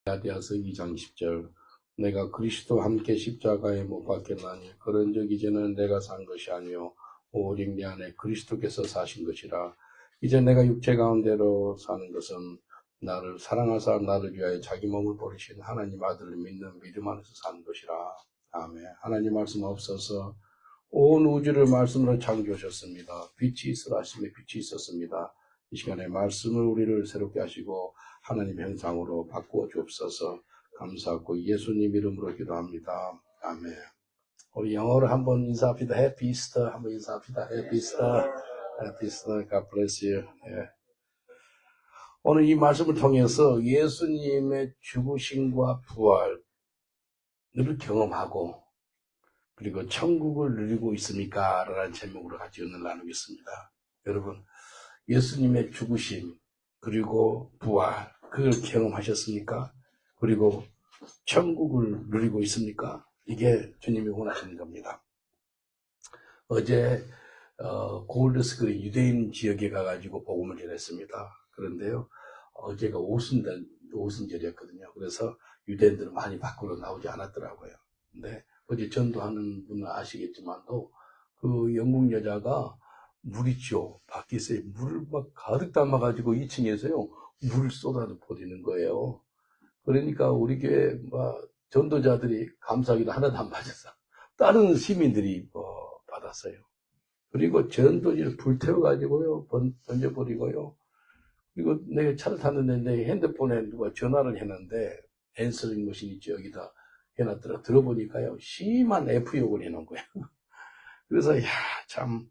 갈라디아서 2장 10절 내가 그리스도와 함께 십자가에 못 박혔나니 그런즉 이제는 내가 산 것이 아니요 오직 내 안에 그리스도께서 사신 것이라. 이제 내가 육체 가운데로 사는 것은 나를 사랑하사 나를 위하여 자기 몸을 버리신 하나님 아들을 믿는 믿음 안에서 사는 것이라. 아멘. 하나님 말씀 없어서 온 우주를 말씀으로 창조하셨습니다. 빛이 있으라 하심에 빛이 있었습니다. 이 시간에 말씀을 우리를 새롭게 하시고 하나님 형상으로 바꾸어 주옵소서. 감사하고 예수님 이름으로 기도합니다. 아멘. 우리 영어로 한번 인사합시다. Happy Easter 한번 인사합시다. Happy Easter. Happy Easter. God bless you. 예. 오늘 이 말씀을 통해서 예수님의 죽으심과 부활을 경험하고 그리고 천국을 누리고 있습니까? 라는 제목으로 같이 오늘 나누겠습니다. 여러분, 예수님의 죽으심 그리고 부활 그걸 경험하셨습니까? 그리고 천국을 누리고 있습니까? 이게 주님이 원하시는 겁니다. 어제 골드스크 유대인 지역에 가가지고 복음을 전했습니다. 그런데요, 어제가 오순절이었거든요. 그래서 유대인들은 많이 밖으로 나오지 않았더라고요. 근데 어제 전도하는 분은 아시겠지만도 그 영국 여자가 물 있죠. 밖에서 물을 막 가득 담아가지고 2층에서요 물을 쏟아서 버리는 거예요. 그러니까 우리 교회 전도자들이 감사하기도 하나도 안 받았어. 다른 시민들이 받았어요. 그리고 전도지를 불태워가지고요 던져버리고요. 그리고 내가 차를 탔는데 내 핸드폰에 누가 전화를 했는데 앤서링 머신 있죠. 여기다 해놨더라. 들어보니까요 심한 F욕을 해놓은 거예요. 그래서 참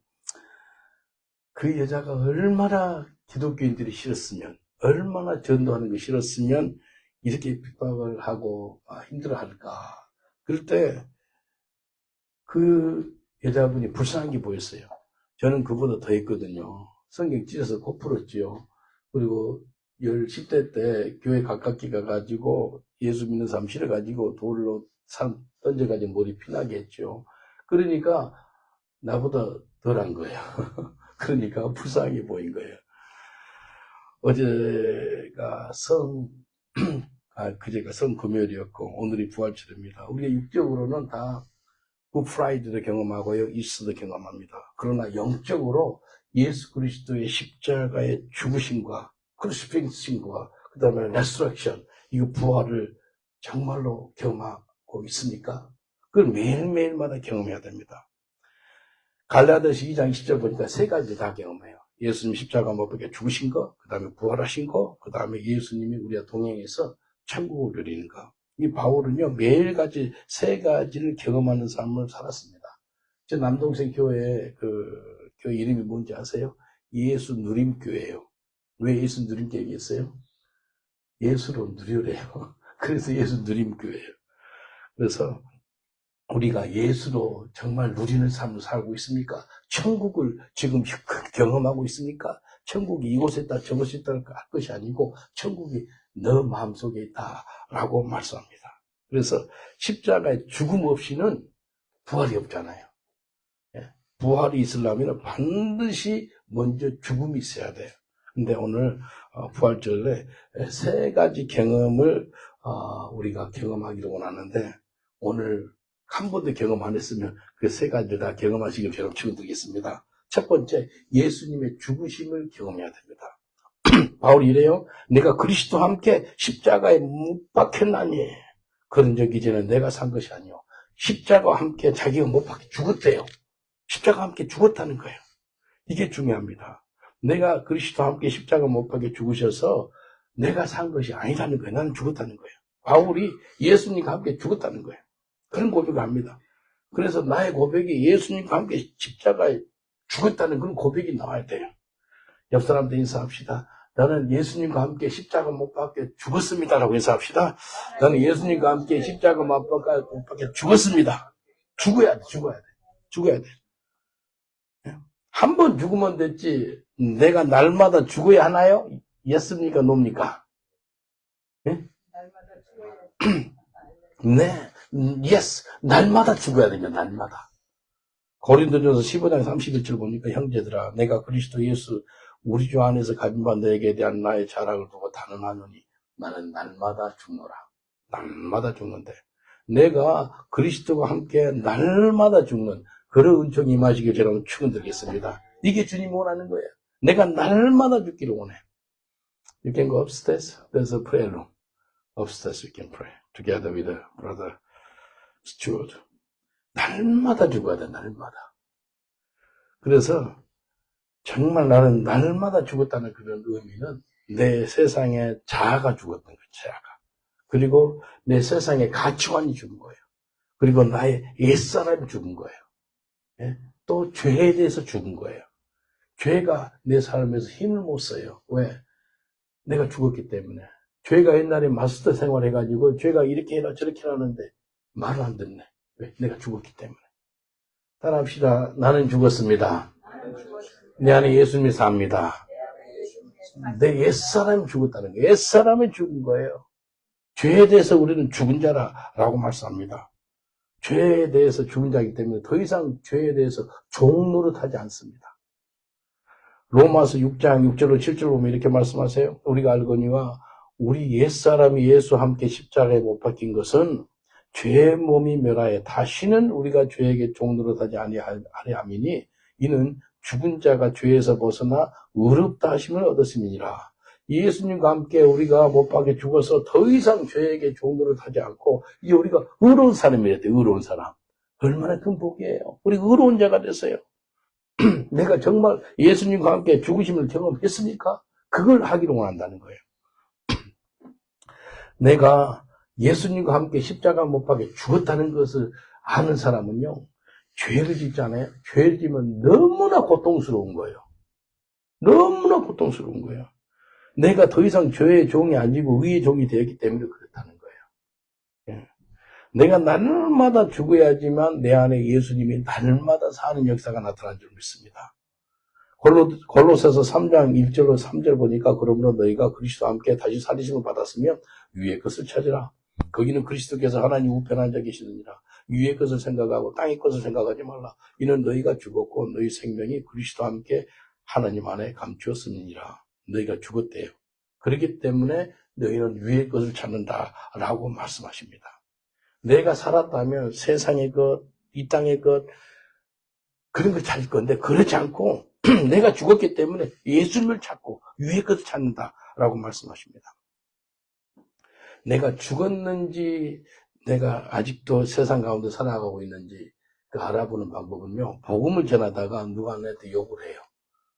그 여자가 얼마나 기독교인들이 싫었으면, 얼마나 전도하는 게 싫었으면 이렇게 핍박을 하고 힘들어할까. 그럴 때 그 여자분이 불쌍한 게 보였어요. 저는 그보다 더 했거든요. 성경 찢어서 코 풀었지요. 그리고 10대 때 교회 가깝게 가가지고 예수 믿는 사람 실어가지고 돌로 산 던져가지고 머리 피나게 했죠. 그러니까 나보다 덜한 거예요. 그러니까 불쌍하게 보인 거예요. 어제가 그제가 성금요일이었고 오늘이 부활절입니다. 우리가 육적으로는 다 굿프라이드도 경험하고요, 이스터도 경험합니다. 그러나 영적으로 예수 그리스도의 십자가의 죽으심과 크루시픽싱과 그 다음에 레스트럭션, 이거 부활을 정말로 경험하고 있습니까? 그걸 매일매일마다 경험해야 됩니다. 갈라디아서 2장 10절 보니까 세 가지 다 경험해요. 예수님 십자가 못 박혀 죽으신 거, 그 다음에 부활하신 거, 그 다음에 예수님이 우리와 동행해서 천국을 누리는 거. 이 바울은요, 매일같이 세 가지를 경험하는 삶을 살았습니다. 제 남동생 교회 교회 이름이 뭔지 아세요? 예수 누림교회예요. 왜 예수 누림교회 얘기했어요? 예수로 누려래요. 그래서 예수 누림교회예요. 그래서 우리가 예수로 정말 누리는 삶을 살고 있습니까? 천국을 지금 경험하고 있습니까? 천국이 이곳에 있다 저곳에 있다 할 것이 아니고 천국이 너 마음속에 있다라고 말씀합니다. 그래서 십자가의 죽음 없이는 부활이 없잖아요. 부활이 있으려면 반드시 먼저 죽음이 있어야 돼요. 근데 오늘 부활절에 세 가지 경험을 우리가 경험하기를 원하는데 오늘 한 번도 경험 안 했으면 그 세 가지를 다 경험하시길 저는 축원드리겠습니다. 첫 번째, 예수님의 죽으심을 경험해야 됩니다. 바울이 이래요. 내가 그리스도와 함께 십자가에 못 박혔나니 그런 적 이제는 내가 산 것이 아니요 십자가와 함께 자기가 못 박혀 죽었대요. 십자가와 함께 죽었다는 거예요. 이게 중요합니다. 내가 그리스도와 함께 십자가 못 박혀 죽으셔서 내가 산 것이 아니라는 거예요. 나는 죽었다는 거예요. 바울이 예수님과 함께 죽었다는 거예요. 그런 고백을 합니다. 그래서 나의 고백이 예수님과 함께 십자가에 죽었다는 그런 고백이 나와야 돼요. 옆 사람들 인사합시다. 나는 예수님과 함께 십자가 못 박혀 죽었습니다라고 인사합시다. 나는 예수님과 함께 십자가 못 박혀 죽었습니다. 죽어야 돼. 한 번 죽으면 됐지. 내가 날마다 죽어야 하나요? 예스입니까? 노입니까? 네? 날마다 죽어야 네. 예스. 날마다 죽어야 됩니다. 날마다. 고린도전서 15장 31절 보니까 형제들아 내가 그리스도 예수 우리 주 안에서 가진 바 너에게 대한 나의 자랑을 두고 단언하노니 나는 날마다 죽노라. 날마다 죽는데 내가 그리스도와 함께 날마다 죽는 그런 은총이 임하시길 저는 축원드리겠습니다. 이게 주님이 원하는 거예요. 내가 날마다 죽기를 원해. You can go upstairs. There's a prayer room. Upstairs you can pray together with brother Stuart. 날마다 죽어야 돼, 날마다. 그래서 정말 나는 날마다 죽었다는 그런 의미는 내 세상에 자아가 죽었던 거예요, 자아가. 그리고 내 세상의 가치관이 죽은 거예요. 그리고 나의 옛사람이 죽은 거예요. 예? 또 죄에 대해서 죽은 거예요. 죄가 내 삶에서 힘을 못 써요. 왜? 내가 죽었기 때문에. 죄가 옛날에 마스터 생활해가지고 죄가 이렇게 해라 저렇게 하는데 말을 안 듣네. 왜? 내가 죽었기 때문에. 따라합시다. 나는 죽었습니다. 내 안에 예수님이 삽니다. 내 옛사람이 죽었다는 거예요. 옛사람이 죽은 거예요. 죄에 대해서 우리는 죽은 자라고 말씀합니다. 죄에 대해서 죽은 자이기 때문에 더 이상 죄에 대해서 종노릇하지 않습니다. 로마서 6장 6절로 7절 보면 이렇게 말씀하세요. 우리가 알거니와 우리 옛사람이 예수와 함께 십자가에 못 박힌 것은 죄의 몸이 멸하여 다시는 우리가 죄에게 종노릇하지 아니함이니 이는 죽은 자가 죄에서 벗어나 의롭다 하심을 얻었음이니라. 예수님과 함께 우리가 못 박혀 죽어서 더 이상 죄에게 종노릇하지 않고 이제 우리가 의로운 사람이 됐대요. 의로운 사람. 얼마나 큰 복이에요. 우리 의로운 자가 됐어요. 내가 정말 예수님과 함께 죽으심을 경험했습니까? 그걸 하기를 원한다는 거예요. 내가 예수님과 함께 십자가 못 박혀 죽었다는 것을 아는 사람은요. 죄를 짓잖아요. 죄를 지면 너무나 고통스러운 거예요. 너무나 고통스러운 거예요. 내가 더 이상 죄의 종이 아니고 의의 종이 되었기 때문에 그렇다는 거예요. 예. 내가 날마다 죽어야지만 내 안에 예수님이 날마다 사는 역사가 나타난 줄 믿습니다. 골로새서 3장 1절로 3절 보니까 그러므로 너희가 그리스도와 함께 다시 살리심을 받았으면 위의 것을 찾으라. 거기는 그리스도께서 하나님 우편에 앉아 계시느니라. 위의 것을 생각하고 땅의 것을 생각하지 말라. 이는 너희가 죽었고 너희 생명이 그리스도와 함께 하나님 안에 감추었음이니라. 너희가 죽었대요. 그렇기 때문에 너희는 위의 것을 찾는다라고 말씀하십니다. 내가 살았다면 세상의 것, 이 땅의 것 그런 걸 찾을 건데 그렇지 않고 내가 죽었기 때문에 예수님을 찾고 위의 것을 찾는다라고 말씀하십니다. 내가 죽었는지 내가 아직도 세상 가운데 살아가고 있는지 그 알아보는 방법은요. 복음을 전하다가 누가 나한테 욕을 해요.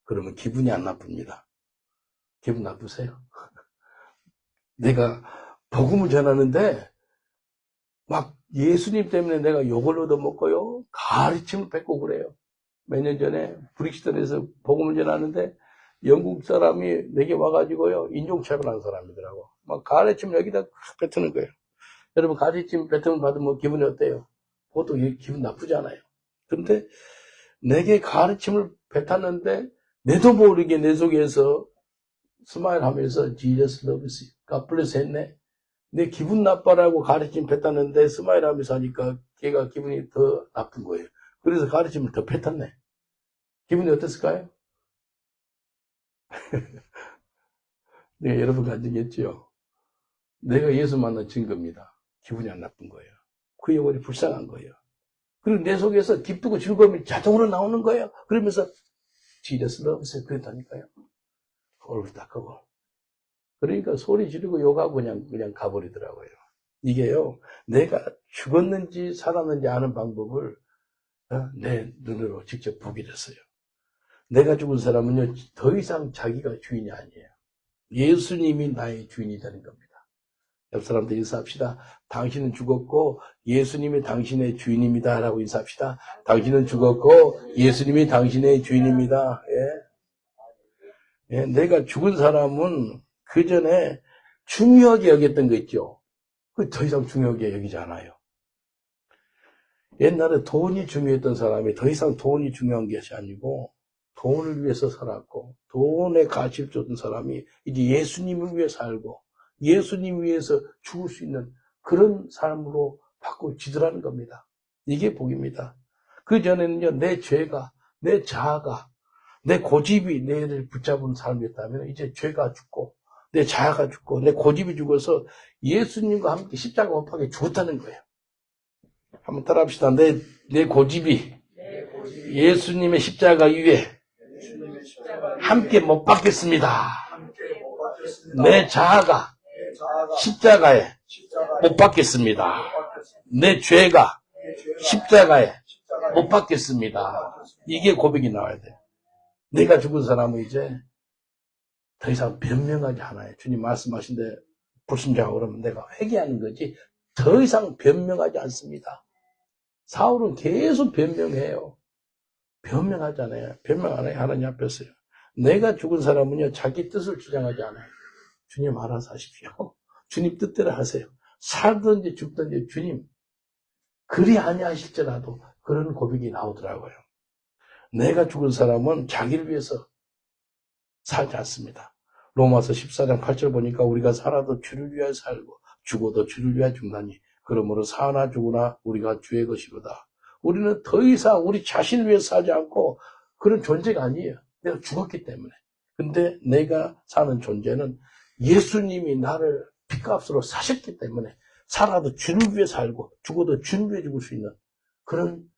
그러면 기분이 안 나쁩니다. 기분 나쁘세요? 내가 복음을 전하는데 막 예수님 때문에 내가 욕을 얻어먹고요. 가르침을 뺏고 그래요. 몇 년 전에 브릭스턴에서 복음을 전하는데 영국 사람이 내게 와가지고요. 인종차별한 사람이더라고. 막 가르침을 여기다 뱉는 거예요. 여러분 가르침 뱉으면 받으면 기분이 어때요? 보통 기분 나쁘잖아요. 근데 내게 가르침을 뱉었는데 내도 모르게 내 속에서 스마일 하면서 Jesus loves you. God bless 했네. 내 기분 나빠라고 가르침 뱉었는데 스마일 하면서 하니까 걔가 기분이 더 나쁜 거예요. 그래서 가르침을 더 뱉었네. 기분이 어땠을까요? 네, 여러분 간증했죠? 내가 예수 만난 증거입니다. 기분이 안 나쁜 거예요. 그 영혼이 불쌍한 거예요. 그리고 내 속에서 기쁘고 즐거움이 자동으로 나오는 거예요. 그러면서 Jesus loves you 그랬다니까요. 얼굴 닦고. 그러니까 소리 지르고 욕하고 그냥 가버리더라고요. 이게요, 내가 죽었는지 살았는지 아는 방법을 내 눈으로 직접 보게 됐어요. 내가 죽은 사람은요, 더 이상 자기가 주인이 아니에요. 예수님이 나의 주인이 되는 겁니다. 옆 사람들 인사합시다. 당신은 죽었고 예수님이 당신의 주인입니다. 라고 인사합시다. 당신은 죽었고 예수님이 당신의 주인입니다. 예. 예, 내가 죽은 사람은 그 전에 중요하게 여겼던 거 있죠. 그 더 이상 중요하게 여기지 않아요. 옛날에 돈이 중요했던 사람이 더 이상 돈이 중요한 것이 아니고 돈을 위해서 살았고 돈에 가치를 줬던 사람이 이제 예수님을 위해 살고 예수님 위해서 죽을 수 있는 그런 삶으로 바꿔지더라는 겁니다. 이게 복입니다. 그 전에는요, 내 죄가, 내 자아가, 내 고집이 내를 붙잡은 삶이었다면 이제 죄가 죽고 내 자아가 죽고 내 고집이 죽어서 예수님과 함께 십자가 못 박혀 죽었다는 거예요. 한번 따라합시다. 내 고집이 예수님의 십자가 위에 함께 못 박혔습니다. 내 자아가 십자가에 못 박혔습니다. 내 죄가 십자가에 못 박혔습니다. 이게 고백이 나와야 돼요. 내가 죽은 사람은 이제 더 이상 변명하지 않아요. 주님 말씀하신데 불순종하고 그러면 내가 회개하는 거지 더 이상 변명하지 않습니다. 사울은 계속 변명해요. 변명하잖아요. 변명 안 해요. 하나님 앞에서요. 내가 죽은 사람은요, 자기 뜻을 주장하지 않아요. 주님 알아서 하십시오. 주님 뜻대로 하세요. 살든지 죽든지 주님, 그리 아니하실지라도 그런 고백이 나오더라고요. 내가 죽은 사람은 자기를 위해서 살지 않습니다. 로마서 14장 8절 보니까 우리가 살아도 주를 위하여 살고 죽어도 주를 위하여 죽나니 그러므로 사나 죽으나 우리가 주의 것이로다. 우리는 더 이상 우리 자신을 위해 살지 않고 그런 존재가 아니에요. 내가 죽었기 때문에. 근데 내가 사는 존재는 예수님이 나를 핏값으로 사셨기 때문에 살아도 주를 위해 살고 죽어도 주를 위해 죽을 수 있는 그런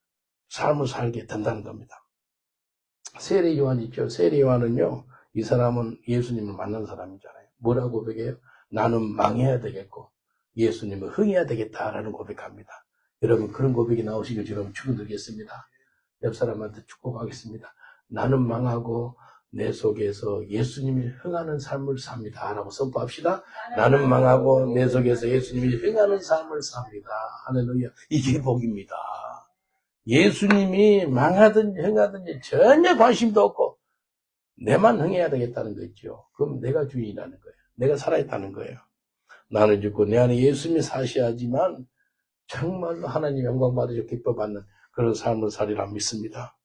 삶을 살게 된다는 겁니다. 세례 요한 있죠. 세례 요한은요. 이 사람은 예수님을 만난 사람이잖아요. 뭐라고 고백해요? 나는 망해야 되겠고 예수님을 흥해야 되겠다라는 고백합니다. 여러분 그런 고백이 나오시길 여러분 축원드리겠습니다. 옆 사람한테 축복하겠습니다. 나는 망하고 내 속에서 예수님이 흥하는 삶을 삽니다. 라고 선포합시다. 나는 망하고 내 속에서 예수님이 흥하는 삶을 삽니다. 할렐루야. 이게 복입니다. 예수님이 망하든지 흥하든지 전혀 관심도 없고 내만 흥해야 되겠다는 거 있죠. 그럼 내가 주인이라는 거예요. 내가 살아있다는 거예요. 나는 죽고 내 안에 예수님이 사셔야지만 정말로 하나님 영광 받으시고 기뻐 받는 그런 삶을 살리라 믿습니다.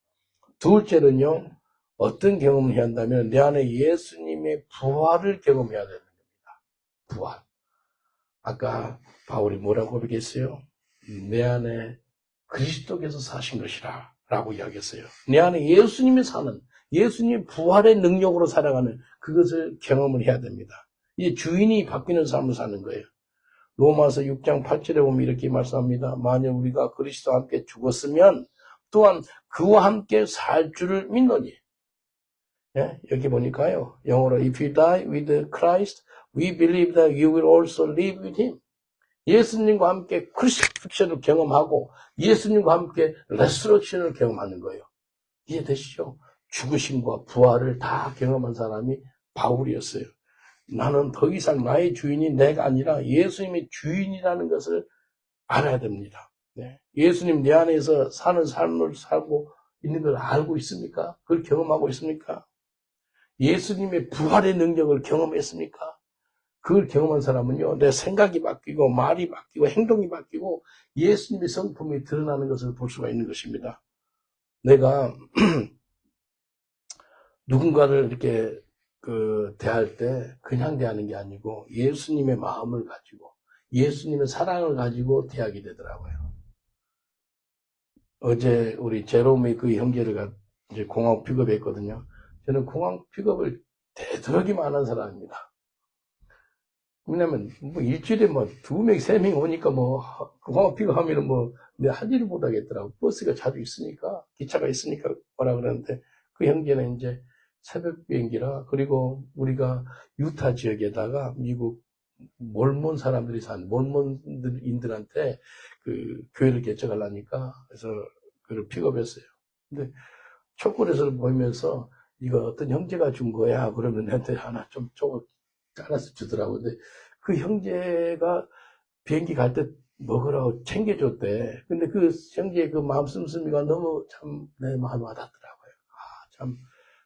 둘째는요. 어떤 경험을 해야 한다면 내 안에 예수님의 부활을 경험해야 되는 겁니다. 부활. 아까 바울이 뭐라고 고백했어요? 내 안에 그리스도께서 사신 것이라 라고 이야기했어요. 내 안에 예수님이 사는 예수님 부활의 능력으로 살아가는 그것을 경험을 해야 됩니다. 이제 주인이 바뀌는 삶을 사는 거예요. 로마서 6장 8절에 보면 이렇게 말씀합니다. 만일 우리가 그리스도와 함께 죽었으면 또한 그와 함께 살 줄을 믿노니. 예? 여기 보니까요. 영어로 If you die with Christ, we believe that you will also live with him. 예수님과 함께 크루시픽션을 경험하고 예수님과 함께 레스트럭션을 경험하는 거예요. 이해되시죠? 죽으심과 부활을 다 경험한 사람이 바울이었어요. 나는 더 이상 나의 주인이 내가 아니라 예수님의 주인이라는 것을 알아야 됩니다. 네. 예수님 내 안에서 사는 삶을 살고 있는 걸 알고 있습니까? 그걸 경험하고 있습니까? 예수님의 부활의 능력을 경험했습니까? 그걸 경험한 사람은요, 내 생각이 바뀌고 말이 바뀌고 행동이 바뀌고 예수님의 성품이 드러나는 것을 볼 수가 있는 것입니다. 내가 누군가를 이렇게 대할 때 그냥 대하는 게 아니고 예수님의 마음을 가지고 예수님의 사랑을 가지고 대하게 되더라고요. 어제 우리 제롬이 그 형제를 이제 공항 픽업했거든요. 저는 공항 픽업을 되도록이면 하는 사람입니다. 왜냐면 뭐 일주일에 뭐 2명, 3명 오니까 뭐 공항 픽업하면은 뭐 내 할 일을 못 하겠더라고. 버스가 자주 있으니까 기차가 있으니까 뭐라 그러는데 그 형제는 이제 새벽 비행기라 그리고 우리가 유타 지역에다가 미국 몰몬 사람들이 산 몰몬인들한테 그 교회를 개척하려니까 그래서 그를 픽업했어요. 근데 초콜릿을 보이면서 이거 어떤 형제가 준 거야 그러면 나한테 하나 좀 조금 잘라서 주더라고. 근데 그 형제가 비행기 갈 때 먹으라고 챙겨줬대. 근데 그 형제의 그 마음 씀씀이가 너무 참 내 마음에 와닿더라고요. 참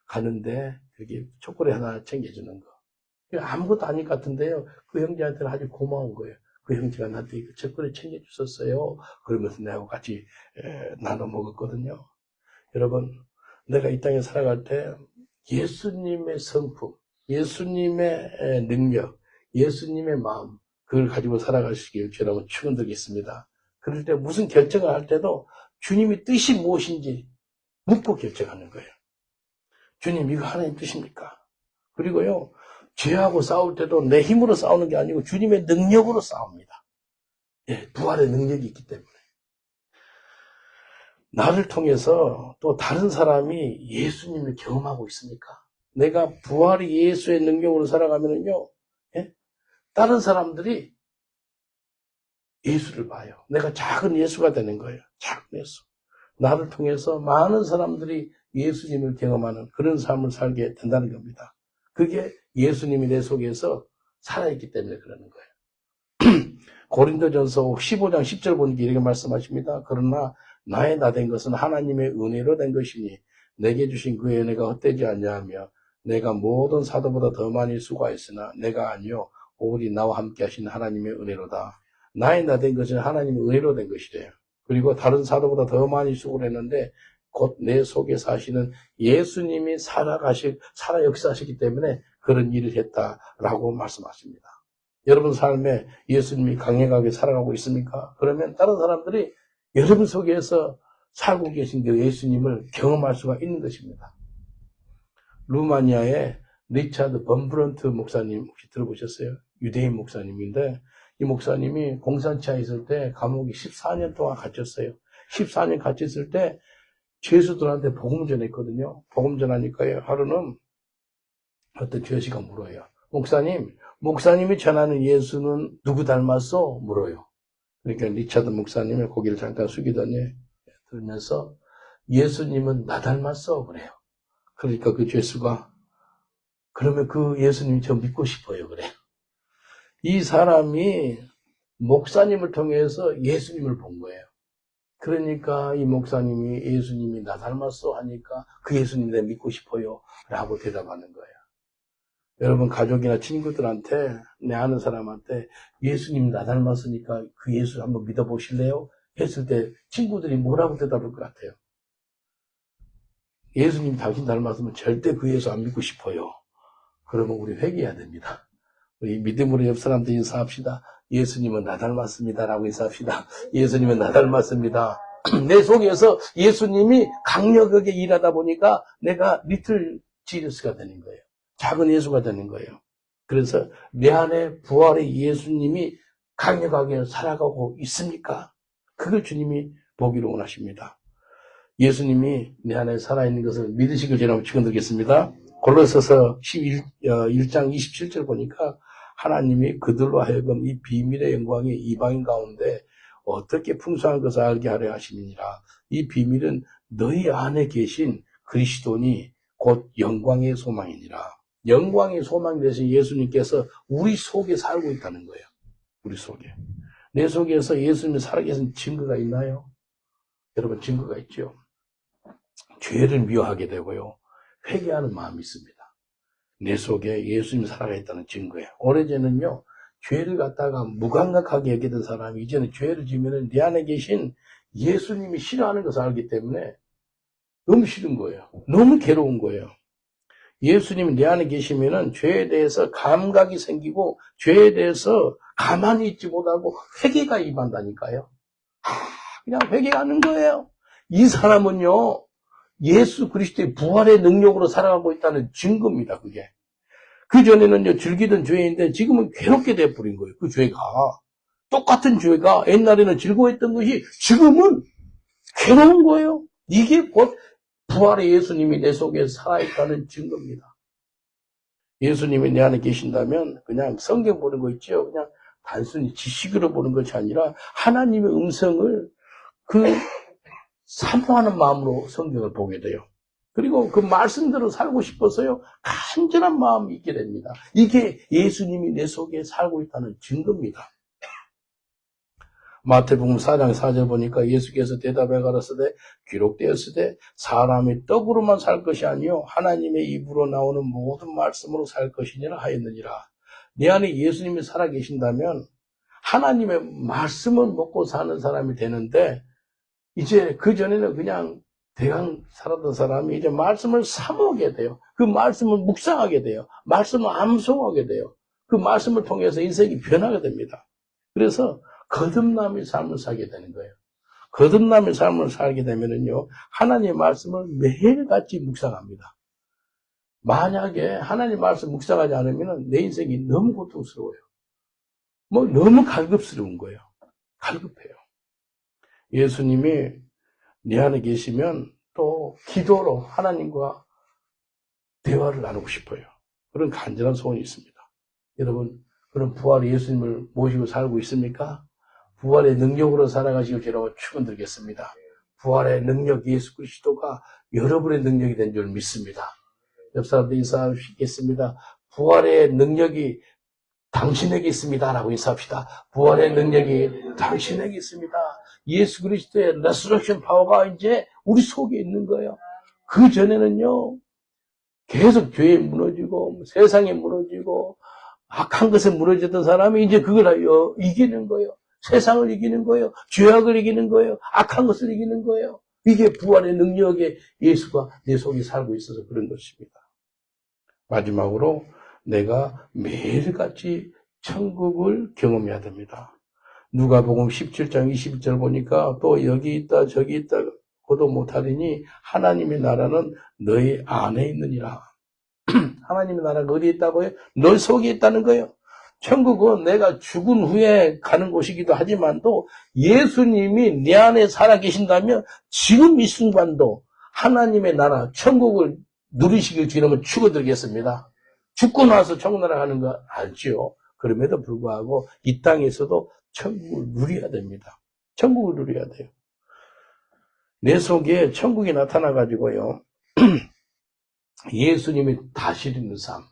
가는데 그게 초콜릿 하나 챙겨주는 거. 아무것도 아닐 것 같은데요. 그 형제한테는 아주 고마운 거예요. 그 형제가 나한테 그 초콜릿 챙겨주셨어요. 그러면서 내하고 같이 나눠 먹었거든요. 여러분, 내가 이 땅에 살아갈 때 예수님의 성품, 예수님의 능력, 예수님의 마음, 그걸 가지고 살아가시길 여러분 축원드리겠습니다. 그럴 때 무슨 결정을 할 때도 주님의 뜻이 무엇인지 묻고 결정하는 거예요. 주님, 이거 하나님 뜻입니까? 그리고요, 죄하고 싸울 때도 내 힘으로 싸우는 게 아니고 주님의 능력으로 싸웁니다. 예, 부활의 능력이 있기 때문에. 나를 통해서 또 다른 사람이 예수님을 경험하고 있습니까? 내가 부활의 예수의 능력으로 살아가면은요, 예? 다른 사람들이 예수를 봐요. 내가 작은 예수가 되는 거예요. 작은 예수. 나를 통해서 많은 사람들이 예수님을 경험하는 그런 삶을 살게 된다는 겁니다. 그게 예수님이 내 속에서 살아있기 때문에 그러는 거예요. 고린도전서 15장 10절 보니까 이렇게 말씀하십니다. 그러나 나의 나 된 것은 하나님의 은혜로 된 것이니 내게 주신 그 은혜가 헛되지 않냐하며 내가 모든 사도보다 더 많이 수고하였으나 내가 아니요 오직 나와 함께 하신 하나님의 은혜로다. 나의 나 된 것은 하나님의 은혜로 된 것이래요. 그리고 다른 사도보다 더 많이 수고를 했는데 곧 내 속에 사시는 예수님이 살아 역사하시기 때문에 그런 일을 했다라고 말씀하십니다. 여러분 삶에 예수님이 강력하게 살아가고 있습니까? 그러면 다른 사람들이 여러분 속에서 살고 계신 그 예수님을 경험할 수가 있는 것입니다. 루마니아의 리차드 범브런트 목사님 혹시 들어보셨어요? 유대인 목사님인데 이 목사님이 공산치하에 있을 때 감옥에 14년 동안 갇혔어요. 14년 갇혔을 때 죄수들한테 복음 전했거든요. 복음 전하니까요. 하루는 어떤 죄수가 물어요. 목사님이 전하는 예수는 누구 닮았어? 물어요. 그러니까 리차드 목사님이 고개를 잠깐 숙이더니 들으면서 예수님은 나 닮았어? 그래요. 그러니까 그 죄수가 그러면 그 예수님 저 믿고 싶어요. 그래요. 이 사람이 목사님을 통해서 예수님을 본 거예요. 그러니까 이 목사님이 예수님이 나 닮았어 하니까 그 예수님 내가 믿고 싶어요 라고 대답하는 거예요. 여러분 가족이나 친구들한테 내 아는 사람한테 예수님 나 닮았으니까 그 예수 한번 믿어보실래요? 했을 때 친구들이 뭐라고 대답할 것 같아요? 예수님 당신 닮았으면 절대 그 예수 안 믿고 싶어요. 그러면 우리 회개해야 됩니다. 우리 믿음으로 옆 사람들 인사합시다. 예수님은 나 닮았습니다 라고 인사합시다. 예수님은 나 닮았습니다. 내 속에서 예수님이 강력하게 일하다 보니까 내가 리틀 지저스가 되는 거예요. 작은 예수가 되는 거예요. 그래서 내 안에 부활의 예수님이 강력하게 살아가고 있습니까? 그걸 주님이 보기를 원하십니다. 예수님이 내 안에 살아있는 것을 믿으시길 제가 축원드리겠습니다. 골로새서 1장 27절 보니까 하나님이 그들로 하여금 이 비밀의 영광이 이방인 가운데 어떻게 풍성한 것을 알게 하려 하심이니라. 이 비밀은 너희 안에 계신 그리스도니 곧 영광의 소망이니라. 영광의 소망이 되신 예수님께서 우리 속에 살고 있다는 거예요. 우리 속에. 내 속에서 예수님이 살아계신 증거가 있나요? 여러분 증거가 있죠. 죄를 미워하게 되고요. 회개하는 마음이 있습니다. 내 속에 예수님이 살아가 있다는 증거예요. 오래전에는요. 죄를 갖다가 무감각하게 여기던 사람이 이제는 죄를 지면은 내 안에 계신 예수님이 싫어하는 것을 알기 때문에 너무 싫은 거예요. 너무 괴로운 거예요. 예수님이 내 안에 계시면은 죄에 대해서 감각이 생기고 죄에 대해서 가만히 있지 못하고 회개가 임한다니까요. 그냥 회개하는 거예요. 이 사람은요. 예수 그리스도의 부활의 능력으로 살아가고 있다는 증거입니다. 그게. 그전에는요. 즐기던 죄인데 지금은 괴롭게 돼버린 거예요. 그 죄가. 똑같은 죄가 옛날에는 즐거워했던 것이 지금은 괴로운 거예요. 이게 곧 부활의 예수님이 내 속에 살아있다는 증거입니다. 예수님이 내 안에 계신다면 그냥 성경 보는 거 있죠. 그냥 단순히 지식으로 보는 것이 아니라 하나님의 음성을 사모하는 마음으로 성경을 보게 돼요. 그리고 그 말씀대로 살고 싶어서요. 간절한 마음이 있게 됩니다. 이게 예수님이 내 속에 살고 있다는 증거입니다. 마태복음 4장 4절 보니까 예수께서 대답해 가라사대 기록되었으되 사람이 떡으로만 살 것이 아니요 하나님의 입으로 나오는 모든 말씀으로 살 것이니라 하였느니라. 내 안에 예수님이 살아계신다면 하나님의 말씀을 먹고 사는 사람이 되는데 이제 그전에는 그냥 대강 살았던 사람이 이제 말씀을 사모하게 돼요. 그 말씀을 묵상하게 돼요. 말씀을 암송하게 돼요. 그 말씀을 통해서 인생이 변하게 됩니다. 그래서 거듭남의 삶을 살게 되는 거예요. 거듭남의 삶을 살게 되면은요, 하나님의 말씀을 매일같이 묵상합니다. 만약에 하나님 말씀 묵상하지 않으면 내 인생이 너무 고통스러워요. 너무 갈급스러운 거예요. 갈급해요. 예수님이 내 안에 계시면 또 기도로 하나님과 대화를 나누고 싶어요. 그런 간절한 소원이 있습니다. 여러분, 그런 부활의 예수님을 모시고 살고 있습니까? 부활의 능력으로 살아가시길 저는 축원드리겠습니다. 부활의 능력 예수 그리스도가 여러분의 능력이 된 줄 믿습니다. 옆 사람들 인사하시겠습니다. 부활의 능력이 당신에게 있습니다. 라고 인사합시다. 부활의 능력이 당신에게 있습니다. 예수 그리스도의 레서렉션 파워가 이제 우리 속에 있는 거예요. 그 전에는요, 계속 죄에 무너지고, 세상에 무너지고, 악한 것에 무너졌던 사람이 이제 그걸 이기는 거예요. 세상을 이기는 거예요. 죄악을 이기는 거예요. 악한 것을 이기는 거예요. 이게 부활의 능력에 예수가 내 속에 살고 있어서 그런 것입니다. 마지막으로 내가 매일같이 천국을 경험해야 됩니다. 누가복음 17장 21절 보니까 또 여기 있다 저기 있다 고도 못하리니 하나님의 나라는 너희 안에 있느니라. 하나님의 나라가 어디에 있다고요? 너 속에 있다는 거예요. 천국은 내가 죽은 후에 가는 곳이기도 하지만도 예수님이 내 안에 살아계신다면 지금 이 순간도 하나님의 나라, 천국을 누리시길 주님은 축원드리겠습니다. 죽고 나서 천국 나라 가는 거 알죠? 그럼에도 불구하고 이 땅에서도 천국을 누려야 됩니다. 천국을 누려야 돼요. 내 속에 천국이 나타나가지고요. 예수님이 다스리는 삶,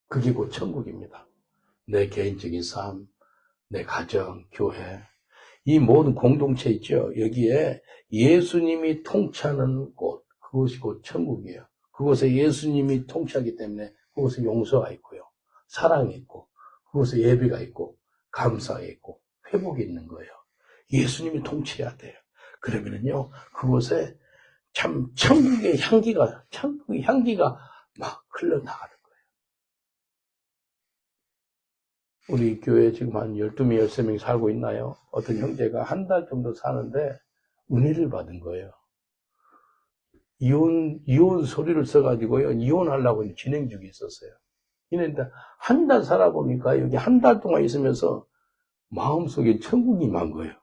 그게 곧 천국입니다. 내 개인적인 삶, 내 가정, 교회, 이 모든 공동체 있죠. 여기에 예수님이 통치하는 곳, 그것이 곧 천국이에요. 그곳에 예수님이 통치하기 때문에 그곳에 용서가 있고요. 사랑이 있고, 그곳에 예배가 있고, 감사가 있고, 회복이 있는 거예요. 예수님이 통치해야 돼요. 그러면은요, 그곳에 참 천국의 향기가 막 흘러나가는 거예요. 우리 교회에 지금 한 12명, 13명이 살고 있나요? 어떤 형제가 한 달 정도 사는데 은혜를 받은 거예요. 이혼 소리를 써가지고요, 이혼하려고 진행 중에 있었어요. 그런데 한 달 살아보니까 여기 한 달 동안 있으면서 마음속에 천국이 임한 거예요.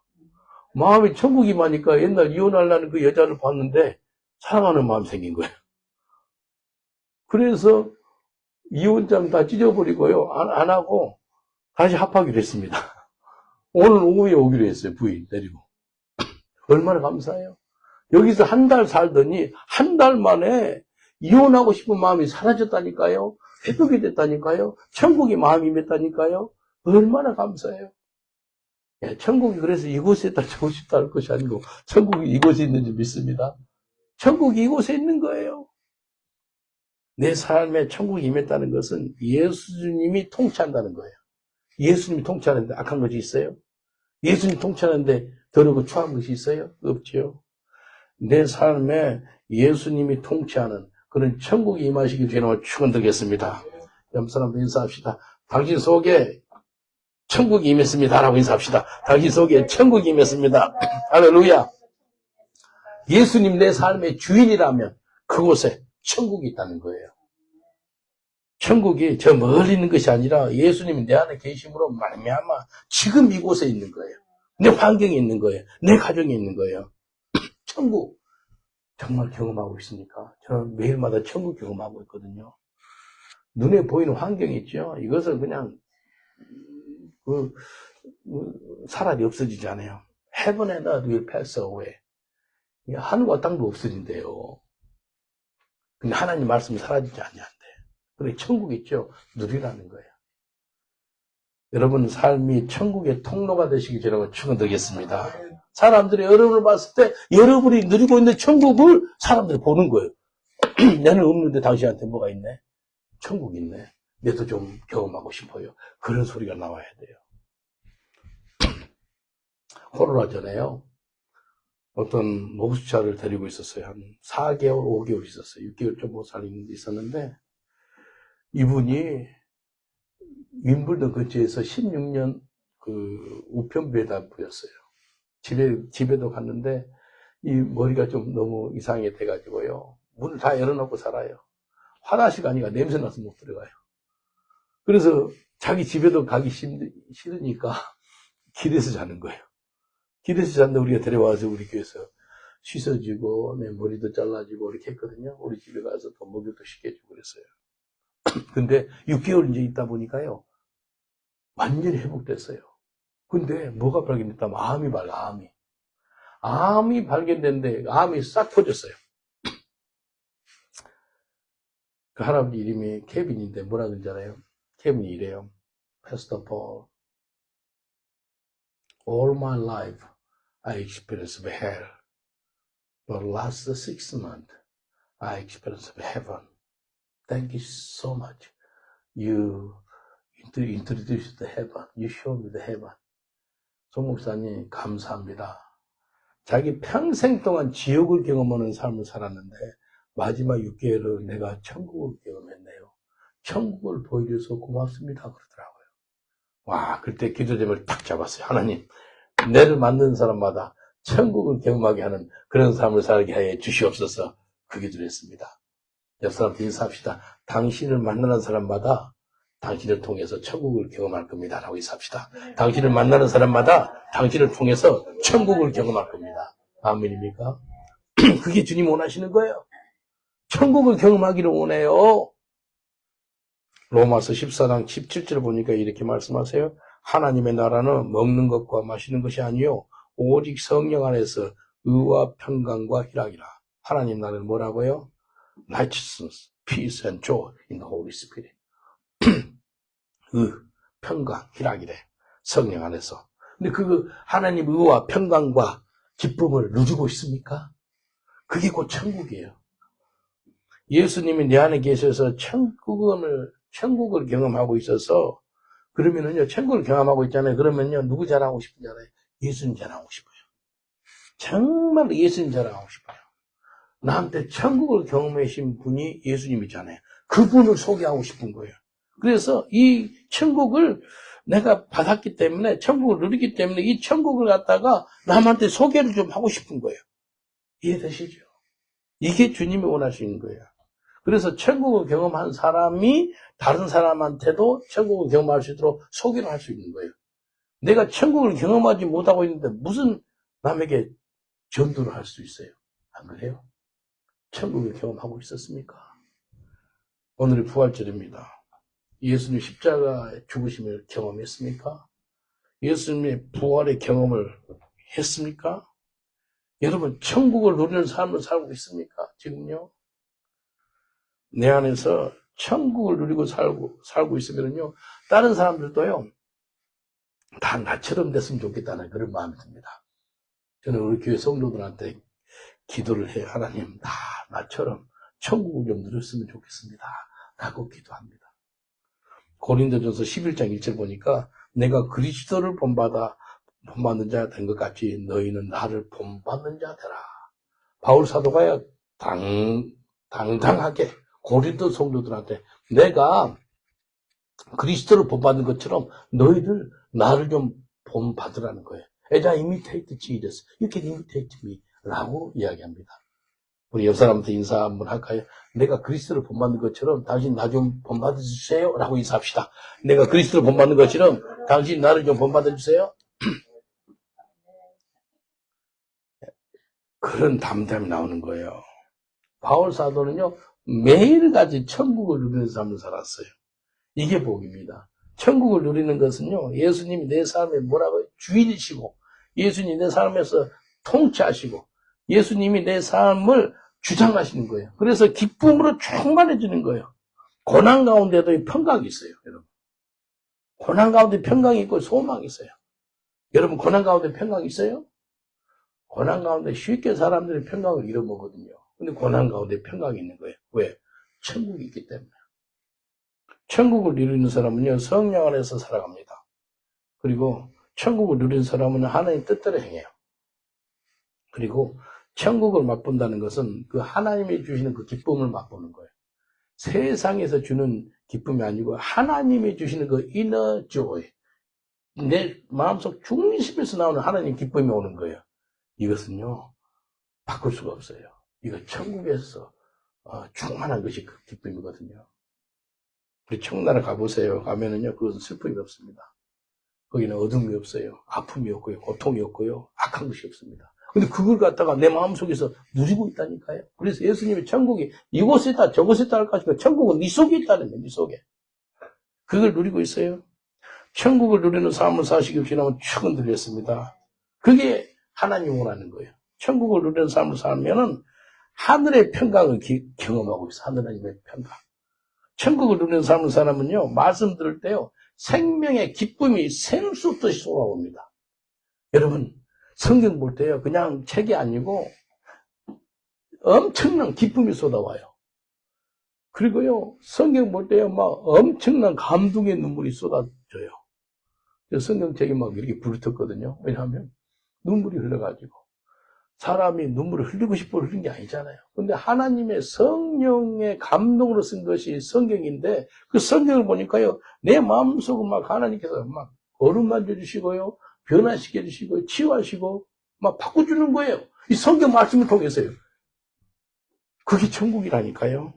마음에 천국이 임하니까 옛날 이혼하려는 그 여자를 봤는데 사랑하는 마음이 생긴 거예요. 그래서 이혼장 다 찢어버리고요. 안 하고 다시 합하기로 했습니다. 오늘 오후에 오기로 했어요. 부인 데리고. 얼마나 감사해요. 여기서 한 달 살더니 한 달 만에 이혼하고 싶은 마음이 사라졌다니까요. 회복이 됐다니까요. 천국이 마음이 임했다니까요. 얼마나 감사해요. 천국이 그래서 이곳에 있다 저곳에 있다 할 것이 아니고 천국이 이곳에 있는지 믿습니다. 천국이 이곳에 있는 거예요. 내 삶에 천국이 임했다는 것은 예수님이 통치한다는 거예요. 예수님이 통치하는데 악한 것이 있어요? 예수님이 통치하는데 더럽고 추한 것이 있어요? 없죠. 내 삶에 예수님이 통치하는 그런 천국이 임하시길 주님으로 축원드리겠습니다. 옆 사람들 인사합시다. 당신 속에 천국이 임했습니다. 라고 인사합시다. 당신 속에 천국이 임했습니다. 할렐루야. 예수님 내 삶의 주인이라면 그곳에 천국이 있다는 거예요. 천국이 저 멀리 있는 것이 아니라 예수님이 내 안에 계심으로 말미암아 지금 이곳에 있는 거예요. 내 환경에 있는 거예요. 내 가정에 있는 거예요. 천국 정말 경험하고 있습니까? 저는 매일마다 천국 경험하고 있거든요. 눈에 보이는 환경이 있죠. 이것은 그냥 사람이 없어지지 않아요. Heaven and earth will pass away. 하늘과 땅도 없어진대요. 근데 하나님 말씀이 사라지지 않냐는데. 그래 천국이 있죠. 누리라는 거예요. 여러분 삶이 천국의 통로가 되시기 저라고 축원드리겠습니다. 사람들이 여러분을 봤을 때 여러분이 누리고 있는 천국을 사람들이 보는 거예요. 나는 없는데 당신한테 뭐가 있네? 천국이 있네. 내도 좀 경험하고 싶어요. 그런 소리가 나와야 돼요. 코로나 전에요. 어떤 노숙자를 데리고 있었어요. 한 4개월, 5개월 있었어요. 6개월 좀 못 살리는 데 있었는데 이분이 윈블던 근처에서 16년 우편배달부였어요. 집에도 갔는데 이 머리가 좀 너무 이상하게 돼가지고요. 문을 다 열어놓고 살아요. 화장실 가니까 냄새 나서 못 들어가요. 그래서 자기 집에도 가기 싫으니까 길에서 자는 거예요. 길에서 잤는데 우리가 데려와서 우리 교회에서 씻어주고 내 머리도 잘라주고 이렇게 했거든요. 우리 집에 가서 또 목욕도 시켜주고 그랬어요. 근데 6개월 이제 있다 보니까요. 완전히 회복됐어요. 근데 뭐가 발견됐다면 암이 발견됐는데 암이 싹 퍼졌어요. 그 할아버지 이름이 케빈인데 뭐라 그러는지 알아요? 케빈이 이래요. Pastor Paul, all my life I experienced hell. But last 6 months I experienced heaven. Thank you so much. You introduced the heaven. You showed me the heaven. 송 목사님 감사합니다. 자기 평생 동안 지옥을 경험하는 삶을 살았는데 마지막 6개월을 내가 천국을 경험했네요. 천국을 보여줘서 고맙습니다. 그러더라고요. 와, 그때 기도 제목을 딱 잡았어요. 하나님, 내를 만든 사람마다 천국을 경험하게 하는 그런 삶을 살게 하여 주시옵소서. 그 기도를 했습니다. 옆 사람한테 인사합시다. 당신을 만나는 사람마다 당신을 통해서 천국을 경험할 겁니다. 라고 인사합시다. 당신을 만나는 사람마다 당신을 통해서 천국을 경험할 겁니다. 아멘입니까? 그게 주님 원하시는 거예요. 천국을 경험하기를 원해요. 로마서 14장 17절 보니까 이렇게 말씀하세요. 하나님의 나라는 먹는 것과 마시는 것이 아니요 오직 성령 안에서 의와 평강과 희락이라. 하나님 나라는 뭐라고요? Righteousness, peace and joy in the Holy Spirit. 평강, 희락이래. 성령 안에서. 근데 그 하나님 의와 평강과 기쁨을 누리고 있습니까? 그게 곧 천국이에요. 예수님이 내 안에 계셔서 천국을 경험하고 있어서 그러면은요, 천국을 경험하고 있잖아요. 그러면요, 누구 자랑하고 싶은잖아요? 예수님 자랑하고 싶어요. 정말 예수님 자랑하고 싶어요. 나한테 천국을 경험하신 분이 예수님이잖아요. 그분을 소개하고 싶은 거예요. 그래서 이 천국을 내가 받았기 때문에, 천국을 누리기 때문에 이 천국을 갖다가 남한테 소개를 좀 하고 싶은 거예요. 이해되시죠? 이게 주님이 원하시는 거예요. 그래서 천국을 경험한 사람이 다른 사람한테도 천국을 경험할 수 있도록 소개를 할 수 있는 거예요. 내가 천국을 경험하지 못하고 있는데 무슨 남에게 전도를 할 수 있어요? 안 그래요? 천국을 경험하고 있었습니까? 오늘이 부활절입니다. 예수님 십자가의 죽으심을 경험했습니까? 예수님의 부활의 경험을 했습니까? 여러분, 천국을 누리는 삶을 살고 있습니까? 지금요? 내 안에서 천국을 누리고 살고 있으면요, 다른 사람들도요, 다 나처럼 됐으면 좋겠다는 그런 마음이 듭니다. 저는 우리 교회 성도들한테 기도를 해요. 하나님, 다 나처럼 천국을 좀 누렸으면 좋겠습니다. 라고 기도합니다. 고린도전서 11장 1절 보니까 내가 그리스도를 본받는 자 된 것 같이 너희는 나를 본받는 자 되라. 바울 사도가 당당하게 고린도 성도들한테 내가 그리스도를 본받는 것처럼 너희들 나를 좀 본받으라는 거예요. As I imitate Jesus, you can imitate me. 라고 이야기합니다. 우리 옆 사람한테 인사 한번 할까요? 내가 그리스도를 본받는 것처럼 당신 나 좀 본받아 주세요. 라고 인사합시다. 내가 그리스도를 본받는 것처럼 당신 나를 좀 본받아 주세요. 그런 담담이 나오는 거예요. 바울 사도는요, 매일같이 천국을 누리는 삶을 살았어요. 이게 복입니다. 천국을 누리는 것은요, 예수님이 내 삶에 뭐라고요? 주인이시고, 예수님이 내 삶에서 통치하시고, 예수님이 내 삶을 주장하시는 거예요. 그래서 기쁨으로 충만해지는 거예요. 고난 가운데도 평강이 있어요, 여러분. 고난 가운데 평강이 있고 소망이 있어요. 여러분, 고난 가운데 평강이 있어요? 고난 가운데 쉽게 사람들이 평강을 잃어먹거든요. 근데 고난 가운데 평강이 있는 거예요. 왜? 천국이 있기 때문에. 천국을 누리는 사람은요, 성령 안에서 살아갑니다. 그리고 천국을 누리는 사람은 하나님 뜻대로 행해요. 그리고 천국을 맛본다는 것은 그 하나님이 주시는 그 기쁨을 맛보는 거예요. 세상에서 주는 기쁨이 아니고 하나님이 주시는 그 inner joy, 내 마음속 중심에서 나오는 하나님 기쁨이 오는 거예요. 이것은요, 바꿀 수가 없어요. 이거 천국에서 충만한 것이 그 기쁨이거든요. 우리 청나라 가보세요. 가면은요, 그것은 슬픔이 없습니다. 거기는 어둠이 없어요. 아픔이 없고요. 고통이 없고요. 악한 것이 없습니다. 근데 그걸 갖다가 내 마음속에서 누리고 있다니까요. 그래서 예수님이 천국이 이곳에 있다 저곳에 있다 할 것이고 천국은 네 속에 있다는 거예요. 네 속에. 그걸 누리고 있어요. 천국을 누리는 삶을 사시기 지나면 축은 들렸습니다. 그게 하나님 원하는 거예요. 천국을 누리는 삶을 살면은 하늘의 평강을 경험하고 있어. 하늘의 평강. 천국을 누리는 삶을 사람은요, 말씀 들을 때요, 생명의 기쁨이 샘 쏟듯이 쏟아옵니다. 여러분, 성경 볼 때요, 그냥 책이 아니고 엄청난 기쁨이 쏟아와요. 그리고요, 성경 볼 때요, 막 엄청난 감동의 눈물이 쏟아져요. 성경책이 막 이렇게 불붙었거든요. 왜냐하면 눈물이 흘러가지고 사람이 눈물을 흘리고 싶어 흘린 게 아니잖아요. 근데 하나님의 성령의 감동으로 쓴 것이 성경인데 그 성경을 보니까요, 내 마음속은 막 하나님께서 막 어루만져 주시고요, 변화시켜 주시고 치유하시고 막 바꿔주는 거예요. 이 성경 말씀을 통해서요. 그게 천국이라니까요.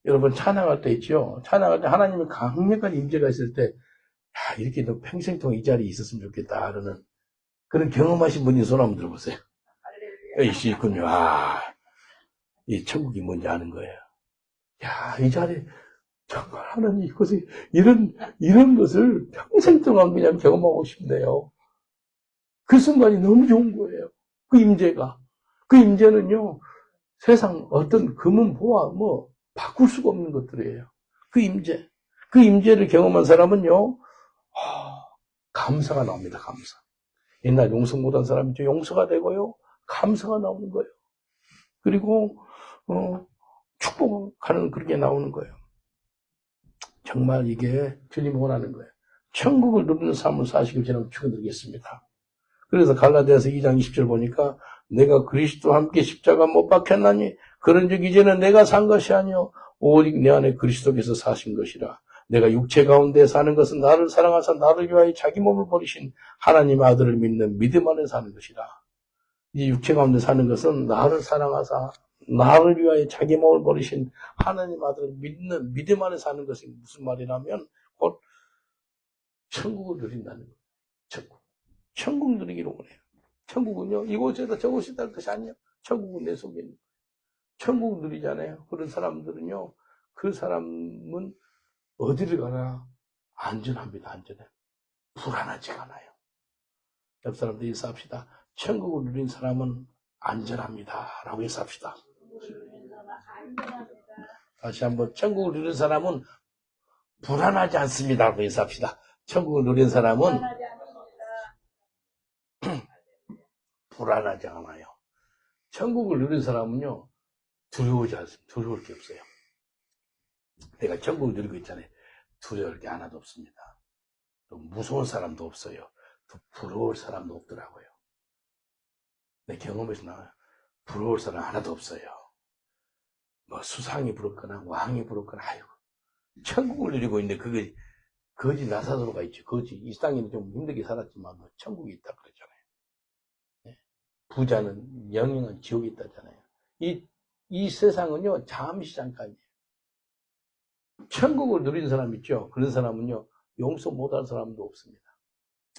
여러분 찬양할 때 있죠. 찬양할 때 하나님의 강력한 임재가 있을 때 이렇게 너 평생 동안 이 자리에 있었으면 좋겠다 그러는 그런 경험하신 분이 손 한번 들어보세요. 있군요. 이 천국이 뭔지 아는 거예요. 이 자리에 정말 하나님 이곳에 이런 것을 평생 동안 그냥 경험하고 싶네요. 그 순간이 너무 좋은 거예요. 그 임재가. 그 임재는요, 세상 어떤 금은 보아 바꿀 수가 없는 것들이에요. 그 임재. 그 임재를 경험한 사람은요, 감사가 나옵니다. 감사. 옛날 용서 못한 사람이 용서가 되고요. 감사가 나오는 거예요. 그리고 축복하는 그렇게 나오는 거예요. 정말 이게 주님이 원하는 거예요. 천국을 누리는 삶을 사시길 저는 축원드리겠습니다. 그래서 갈라디아서 2장 20절 보니까 내가 그리스도와 함께 십자가 못 박혔나니 그런즉 이제는 내가 산 것이 아니요 오직 내 안에 그리스도께서 사신 것이라. 내가 육체 가운데 사는 것은 나를 사랑하사 나를 위하여 자기 몸을 버리신 하나님 아들을 믿는 믿음 안에 사는 것이라. 이 육체 가운데 사는 것은 나를 사랑하사 나를 위하여 자기 몸을 버리신 하나님 아들을 믿는 믿음 안에 사는 것이 무슨 말이냐면 곧 천국을 누린다는 거예요. 천국 누리기로 원해요. 천국은요 이곳에다 저곳에다 할 것이 아니에요. 천국은 내 속에 있는 거예요. 천국 누리잖아요. 그런 사람들은요 그 사람은 어디를 가나 안전합니다. 안전해. 불안하지가 않아요. 옆 사람들 인사합시다. 천국을 누린 사람은 안전합니다. 라고 인사합시다. 다시 한번 천국을 누린 사람은 불안하지 않습니다. 라고 인사합시다. 천국을 누린 사람은 불안하지 않아요. 천국을 누린 사람은요 두려우지 않습니다. 두려울 게 없어요. 내가 천국을 누리고 있잖아요. 두려울 게 하나도 없습니다. 또 무서운 사람도 없어요. 또 부러울 사람도 없더라고요. 내 경험에서 나와요. 부러울 사람 하나도 없어요. 수상이 부럽거나 왕이 부럽거나 천국을 누리고 있는데 그게 거지 나사로가 있죠. 거지 이 땅에는 좀 힘들게 살았지만 천국이 있다 그러잖아요. 네. 부자는 영영한 지옥이 있다잖아요. 이 세상은요 잠시 잠깐이에요. 천국을 누린 사람 있죠. 그런 사람은요 용서 못할 사람도 없습니다.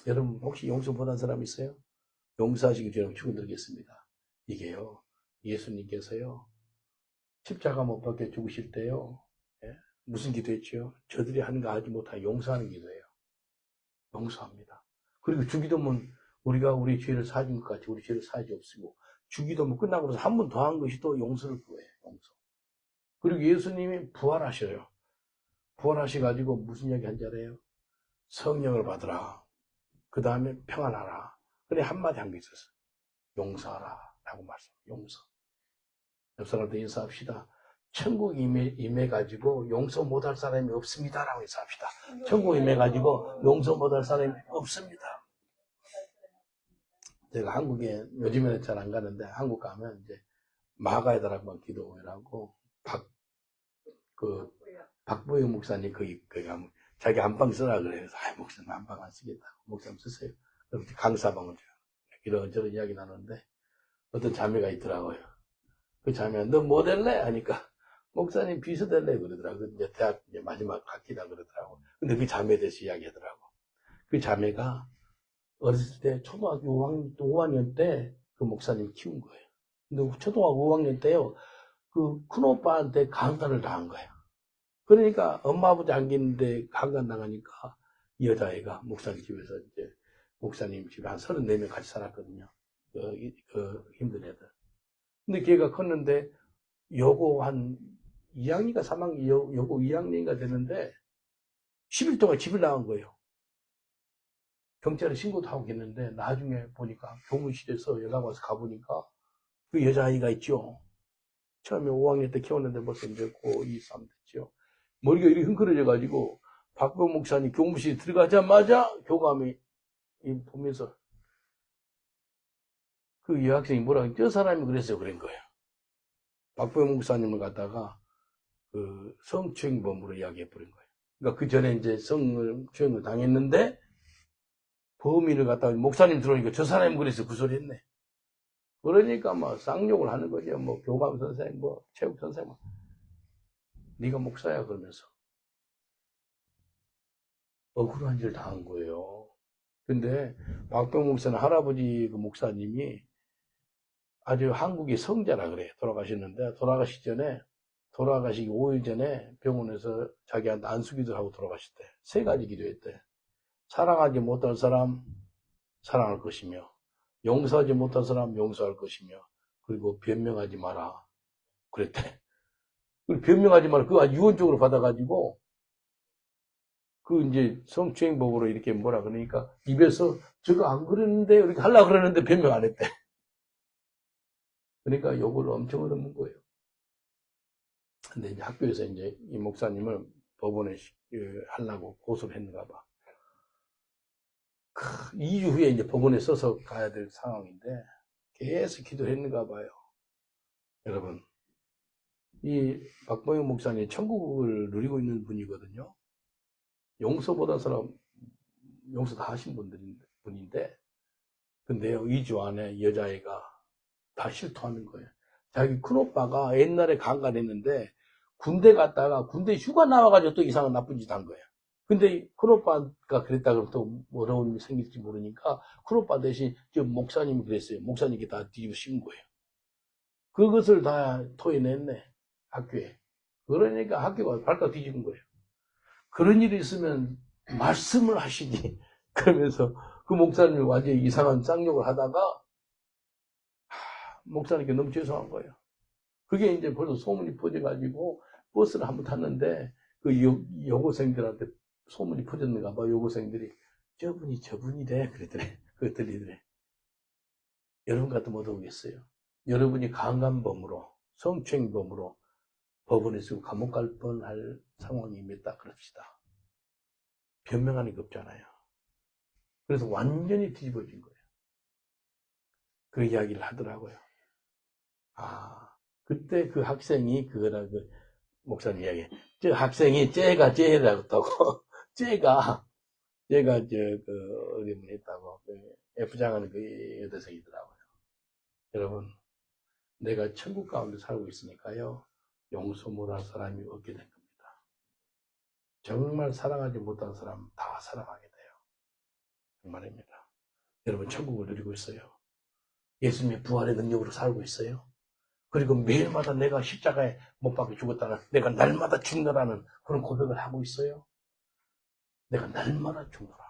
여러분 혹시 용서 못한 사람 있어요? 용서하시기 전에 축원드리겠습니다. 이게요 예수님께서요 십자가 못 박혀 죽으실 때요 무슨 기도했죠? 저들이 하는 거 하지 못하고 용서하는 기도예요. 용서합니다. 그리고 주기도문 우리가 우리 죄를 사진 것 같이 우리 죄를 사지 없으고 주기도문 끝나고 나서 한 번 더 한 것이 또 용서를 구해요. 용서. 그리고 예수님이 부활하셔요. 부활하셔가지고 무슨 이야기 한 자래요? 성령을 받으라. 그 다음에 평안하라. 그래 한마디 한 게 있었어요. 용서하라 라고 말씀. 용서. 옆 사람한테 인사합시다. 천국 임해가지고 용서 못할 사람이 없습니다 라고 인사합시다. 천국 임해가지고 용서 못할 사람이 없습니다. 제가 한국에 요즘에는 잘 안 가는데 한국 가면 이제 마가에다라고 기도회라고 박보영 목사님 거기 가면 자기 안방 쓰라 그래요. 목사님 안방 안 쓰겠다고. 목사님 쓰세요. 그럼 강사방을 이런저런 이야기 나누는데 어떤 자매가 있더라고요. 그 자매가 너 뭐 될래? 하니까 목사님 비서 될래? 그러더라고. 이제 대학 이제 마지막 학기다 그러더라고. 근데 그 자매에 대해서 이야기하더라고. 그 자매가 어렸을 때 초등학교 5학년 때 그 목사님 키운 거예요. 근데 초등학교 5학년 때요. 그 큰오빠한테 강간을 당한 거예요. 그러니까 엄마 아버지 안 계는데 강간 당하니까 이 여자애가 목사님 집에서 이제 목사님 집에 한 34명 같이 살았거든요. 그 힘든 애들. 근데 걔가 컸는데 여고 한 2학년인가 3학년, 여고 2학년인가 됐는데 10일 동안 집을 나간 거예요. 경찰에 신고도 하고 했는데 나중에 보니까 교무실에서 연락 와서 가보니까 그 여자아이가 있죠. 처음에 5학년 때 키웠는데 벌써 이제 고2, 3 됐죠. 머리가 이렇게 흥그러져가지고 박병 목사님 교무실에 들어가자마자 교감이 보면서 그 여학생이 뭐라고 저 사람이 그랬어요. 그런 거예요. 박병 목사님을 갖다가 그 성추행범으로 이야기해버린 거예요. 그러니까 그 전에 이제 성추행을 당했는데 범인을 갖다가 목사님 들어오니까 저 사람이 그래서 그 소리 했네. 그러니까 막 쌍욕을 하는 거죠. 뭐 교감 선생, 뭐 체육 선생, 뭐 네가 목사야 그러면서 억울한 일을 당한 거예요. 근데 박병 목사는 할아버지 그 목사님이 아주 한국의 성자라 그래요. 돌아가셨는데 돌아가시기 5일 전에 병원에서 자기한테 안수기도를 하고 돌아가셨대. 3가지 기도했대. 사랑하지 못할 사람 사랑할 것이며 용서하지 못할 사람 용서할 것이며 그리고 변명하지 마라 그랬대. 변명하지 마라. 그거 유언적으로 받아가지고 그 이제 성추행법으로 이렇게 뭐라 그러니까 입에서 저거 안 그러는데 이렇게 하려고 그러는데 변명 안 했대. 그러니까 욕을 엄청 얻은 거예요. 근데 이제 학교에서 이제 이 목사님을 법원에 하려고 고소를 했는가 봐. 2주 후에 이제 법원에 써서 가야 될 상황인데 계속 기도했는가 봐요. 여러분, 이 박봉영 목사님이 천국을 누리고 있는 분이거든요. 용서보다 사람 용서 다 하신 분인데 근데요 2주 안에 여자애가 다 실토하는 거예요. 자기 큰오빠가 옛날에 강간했는데 군대 갔다가 군대 휴가 나와가지고 또 이상한 나쁜 짓 한 거예요. 근데 큰오빠가 그랬다 그러면 또 어려운 일이 생길지 모르니까 큰오빠 대신 저 목사님이 그랬어요. 목사님께 다 뒤집어 씌운 거예요. 그것을 다 토해냈네 학교에. 그러니까 학교가 발칵 뒤집은 거예요. 그런 일이 있으면 말씀을 하시니 그러면서 그 목사님이 완전히 이상한 쌍욕을 하다가 목사님께 너무 죄송한 거예요. 그게 이제 벌써 소문이 퍼져가지고 버스를 한번 탔는데 그 여고생들한테 소문이 퍼졌는가 봐. 여고생들이 저분이래 그랬더래. 그 들리더래. 여러분 같으면 어떠겠어요? 여러분이 강간범으로 성추행범으로 법원에 쓰고 감옥 갈 뻔할 상황입니다. 그럽시다. 변명하는 게 없잖아요. 그래서 완전히 뒤집어진 거예요. 그 이야기를 하더라고요. 그때 그 학생이 그거라 그 목사님 이야기. 저 학생이 쟤라고 했다고. 쟤가 어디 분이 있다고. F장하는 그 여대생이더라고요. 여러분, 내가 천국 가운데 살고 있으니까요. 용서 못할 사람이 없게 된 겁니다. 정말 사랑하지 못한 사람 다 사랑하게 돼요. 정말입니다. 여러분 천국을 누리고 있어요. 예수님의 부활의 능력으로 살고 있어요. 그리고 매일마다 내가 십자가에 못 박혀 죽었다는 내가 날마다 죽노라는 그런 고백을 하고 있어요. 내가 날마다 죽노라.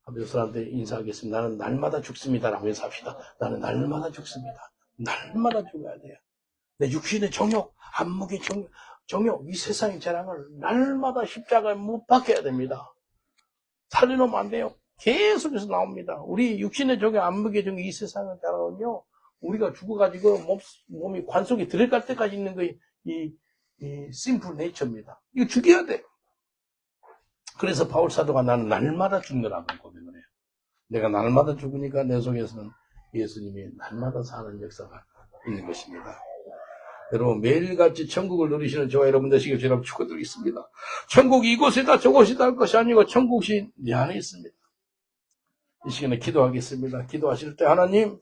하면서 사람들이 인사하겠습니다. 나는 날마다 죽습니다라고 인사합시다. 나는 날마다 죽습니다. 날마다 죽어야 돼요. 내 육신의 정욕, 안목의 정욕, 이 세상의 재앙을 날마다 십자가에 못 박혀야 됩니다. 살려놓으면 안 돼요. 계속해서 나옵니다. 우리 육신의 정욕, 안목의 정욕, 이 세상의 재앙은요, 우리가 죽어가지고 몸이 관 속에 들어갈 때까지 있는 게 이 심플 네이처입니다. 이거 죽여야 돼. 그래서 바울 사도가 나는 날마다 죽느라고 고백을 해요. 내가 날마다 죽으니까 내 속에서는 예수님이 날마다 사는 역사가 있는 것입니다. 여러분 매일같이 천국을 누리시는 저와 여러분 되시길 주님 축원드리겠습니다. 천국이 이곳이다 저곳이다 할 것이 아니고 천국이 내 안에 있습니다. 이 시간에 기도하겠습니다. 기도하실 때 하나님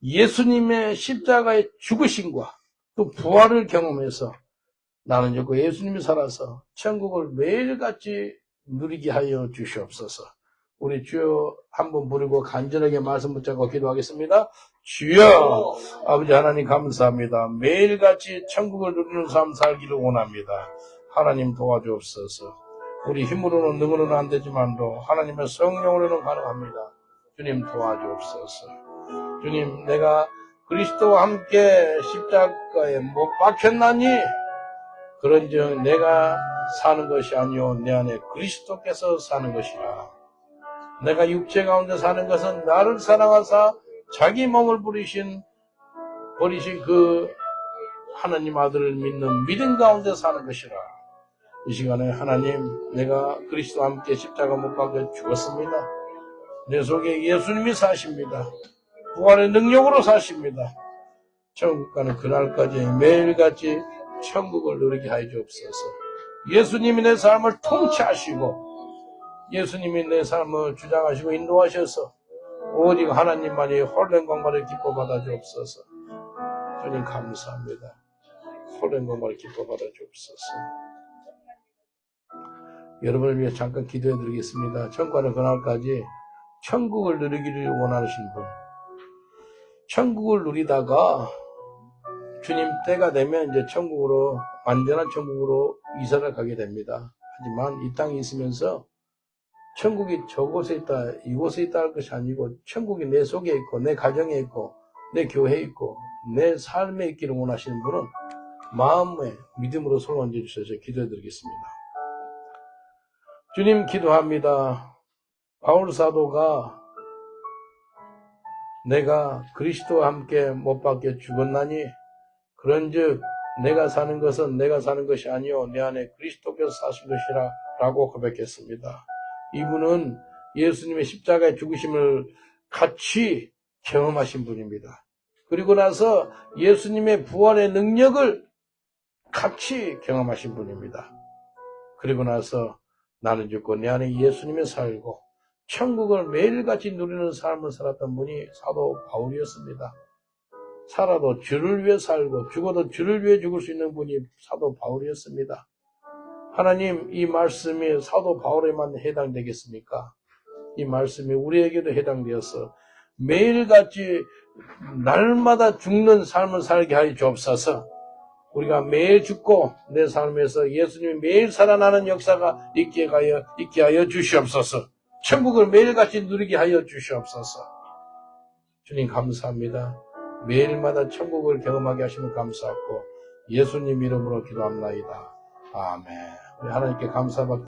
예수님의 십자가의 죽으심과 또 부활을 경험해서 나는 여기 예수님이 살아서 천국을 매일같이 누리게 하여 주시옵소서. 우리 주여 한번 부르고 간절하게 말씀 붙잡고 기도하겠습니다. 주여, 아버지 하나님 감사합니다. 매일같이 천국을 누리는 삶 살기를 원합니다. 하나님 도와주옵소서. 우리 힘으로는 능으로는 안 되지만도 하나님의 성령으로는 가능합니다. 주님 도와주옵소서. 주님, 내가 그리스도와 함께 십자가에 못 박혔나니 그런즉 내가 사는 것이 아니요 내 안에 그리스도께서 사는 것이라. 내가 육체 가운데 사는 것은 나를 사랑하사 자기 몸을 버리신 그 하나님 아들을 믿는 믿음 가운데 사는 것이라. 이 시간에 하나님, 내가 그리스도와 함께 십자가 못 박혀 죽었습니다. 내 속에 예수님이 사십니다. 부활의 능력으로 사십니다. 천국 가는 그날까지 매일같이 천국을 누리게 하여 주옵소서. 예수님이 내 삶을 통치하시고 예수님이 내 삶을 주장하시고 인도하셔서 오직 하나님만이 홀된 것만을 기뻐 받아 주옵소서. 주님 감사합니다. 홀된 것만을 기뻐 받아 주옵소서. 여러분을 위해 잠깐 기도해 드리겠습니다. 천국 가는 그날까지 천국을 누리기를 원하시는 분, 천국을 누리다가 주님 때가 되면 이제 천국으로, 완전한 천국으로 이사를 가게 됩니다. 하지만 이 땅에 있으면서 천국이 저곳에 있다, 이곳에 있다 할 것이 아니고 천국이 내 속에 있고 내 가정에 있고 내 교회에 있고 내 삶에 있기를 원하시는 분은 마음에 믿음으로 손을 얹어주셔서 기도해 드리겠습니다. 주님 기도합니다. 바울 사도가 내가 그리스도와 함께 못 박혀 죽었나니 그런즉 내가 사는 것은 내가 사는 것이 아니요 내 안에 그리스도께서 사신 것이라 라고 고백했습니다. 이분은 예수님의 십자가의 죽으심을 같이 경험하신 분입니다. 그리고 나서 예수님의 부활의 능력을 같이 경험하신 분입니다. 그리고 나서 나는 죽고 내 안에 예수님이 살고 천국을 매일같이 누리는 삶을 살았던 분이 사도 바울이었습니다. 살아도 주를 위해 살고 죽어도 주를 위해 죽을 수 있는 분이 사도 바울이었습니다. 하나님, 이 말씀이 사도 바울에만 해당되겠습니까? 이 말씀이 우리에게도 해당되어서 매일같이 날마다 죽는 삶을 살게 하여 주옵소서. 우리가 매일 죽고 내 삶에서 예수님이 매일 살아나는 역사가 있게 하여 주시옵소서. 천국을 매일같이 누리게 하여 주시옵소서. 주님 감사합니다. 매일마다 천국을 경험하게 하시면 감사하고 예수님 이름으로 기도합나이다. 아멘. 우리 하나님께 감사받고